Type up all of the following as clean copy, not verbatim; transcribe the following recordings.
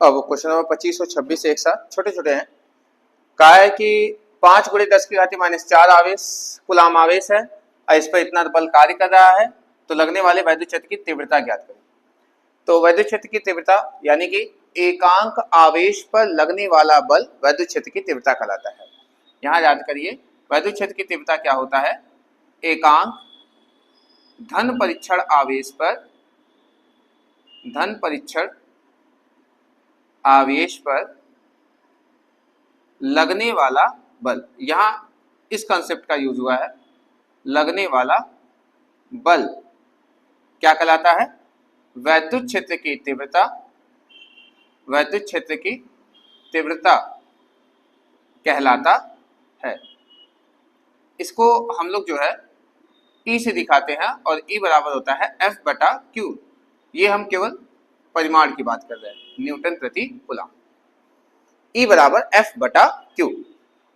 अब question number 25 और 26 एक साथ छोटे छोटे हैं। कहा है कि 5 × 10⁻⁴ आवेश कूलाम आवेश है और इस पर इतना बल कार्य कर रहा है, तो लगने वाले वैद्युत क्षेत्र की तीव्रता ज्ञात करें। तो वैद्युत क्षेत्र की तीव्रता यानी कि एकांक आवेश पर लगने वाला बल वैद्युत क्षेत्र की तीव्रता कहलाता है। यहाँ याद करिए वैद्युत क्षेत्र की तीव्रता क्या होता है, एकांक धन परीक्षण आवेश पर लगने वाला बल। यहाँ इस कंसेप्ट का यूज हुआ है, लगने वाला बल क्या कहलाता है, वैद्युत क्षेत्र की तीव्रता कहलाता है। इसको हम लोग जो है E से दिखाते हैं और E बराबर होता है F/Q। ये हम केवल परिमाण की बात कर रहे हैं, न्यूटन प्रति कूलम। E बराबर F/Q,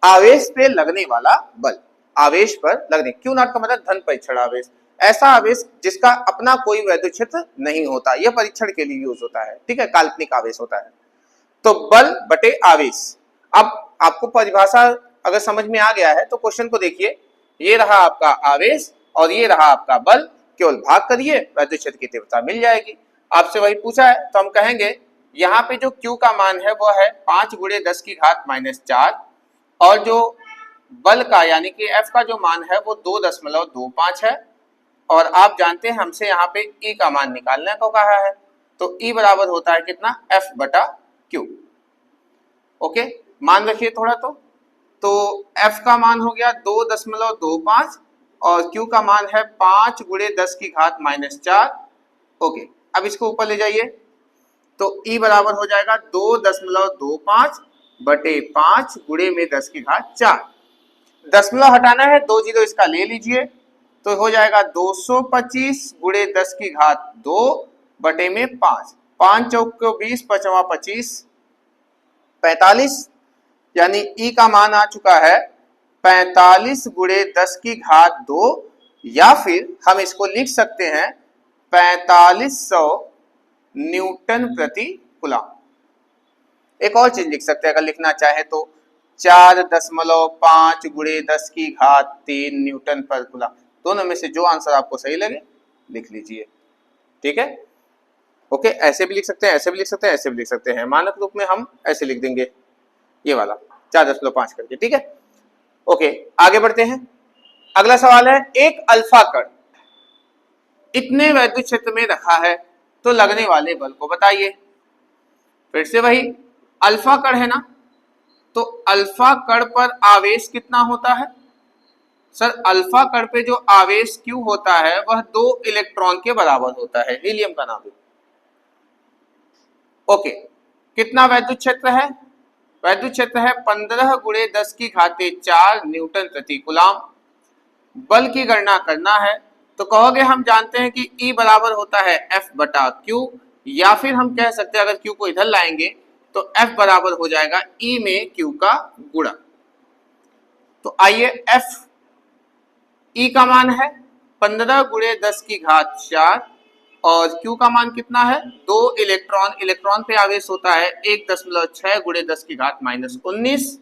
आवेश पे लगने वाला बल, आवेश पर लगने, Q0 का मतलब धन परीक्षण आवेश, ऐसा आवेश जिसका अपना कोई वैद्युत क्षेत्र नहीं होता, यह परीक्षण के लिए यूज होता है, ठीक है, काल्पनिक आवेश होता है। तो बल बटे आवेश। अब आपको परिभाषा अगर समझ में आ गया है तो क्वेश्चन को देखिए, ये रहा आपका आवेश और ये रहा आपका बल, केवल भाग करिए वैद्युत क्षेत्र की तीव्रता मिल जाएगी। आपसे वही पूछा है तो हम कहेंगे यहाँ पे जो Q का मान है वो है 5 × 10⁻⁴ और जो बल का यानी कि F का जो मान है वो 2.25 है और आप जानते हैं हमसे यहाँ पे E का मान निकालने को कहा है, तो E बराबर होता है कितना, F/Q। ओके, मान रखिए थोड़ा। तो F का मान हो गया 2.25 और Q का मान है 5 × 10⁻⁴। ओके, अब इसको ऊपर ले जाइए तो E बराबर हो जाएगा 2.25 बटे 5 × 10⁴। दशमलव हटाना है, 2 जीरो इसका ले लीजिए तो हो जाएगा 225 × 10⁻² बटे में 5, 5 चौक 20, 5 25, 45, यानी E का मान आ चुका है 45 × 10⁻², या फिर हम इसको लिख सकते हैं 4500 न्यूटन प्रति कूलम। एक और चीज लिख सकते हैं अगर लिखना चाहे तो 4.5 × 10⁻³ न्यूटन पर कूलम। दोनों में से जो आंसर आपको सही लगे लिख लीजिए, ठीक है। ओके, ऐसे भी लिख सकते हैं, ऐसे भी लिख सकते हैं, ऐसे भी लिख सकते हैं। मानक रूप में हम ऐसे लिख देंगे, ये वाला 4.5 करके, ठीक है। ओके, आगे बढ़ते हैं। अगला सवाल है, एक अल्फा कण इतने वैद्युत क्षेत्र में रखा है तो लगने वाले बल को बताइए। फिर से वही अल्फा कण है ना, तो अल्फा कण पर आवेश कितना होता है सर? अल्फा कण पे जो आवेश Q होता है वह 2 इलेक्ट्रॉन के बराबर होता है, हीलियम का नाभिक। ओके, कितना वैद्युत क्षेत्र है? वैद्युत क्षेत्र है 15 × 10⁴ न्यूटन प्रति कूलम। बल की गणना करना है तो कहोगे हम जानते हैं कि E बराबर होता है F/Q, या फिर हम कह सकते हैं अगर Q को इधर लाएंगे तो F बराबर हो जाएगा E में Q का गुणा। तो आइए E का मान है 15 × 10⁴ और Q का मान कितना है, 2 इलेक्ट्रॉन, इलेक्ट्रॉन पे आवेश होता है 1.6 × 10⁻⁻19।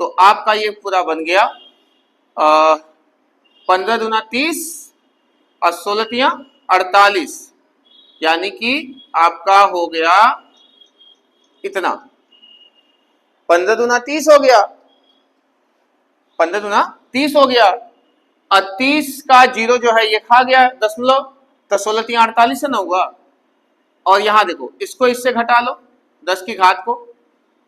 तो आपका ये पूरा बन गया 15 दूना 30 और 16 तियां 48, यानी कि आपका हो गया इतना, 15 दूना 30 हो गया, 15 दूना 30 हो गया और 30 का जीरो जो है ये खा गया दशमलव, तो 16 तियां 48 से ना हुआ। और यहाँ देखो इसको इससे घटा लो 10 की घात को,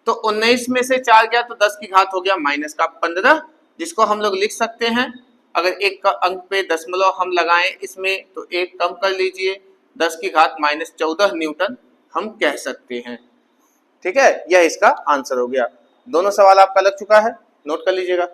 तो 19 में से 4 गया तो 10 की घात हो गया माइनस का 15, जिसको हम लोग लिख सकते हैं अगर एक का अंक पे दशमलव हम लगाएं इसमें तो एक कम कर लीजिए, 10 की घात -14 न्यूटन हम कह सकते हैं, ठीक है। यह इसका आंसर हो गया। दोनों सवाल आपका लग चुका है, नोट कर लीजिएगा।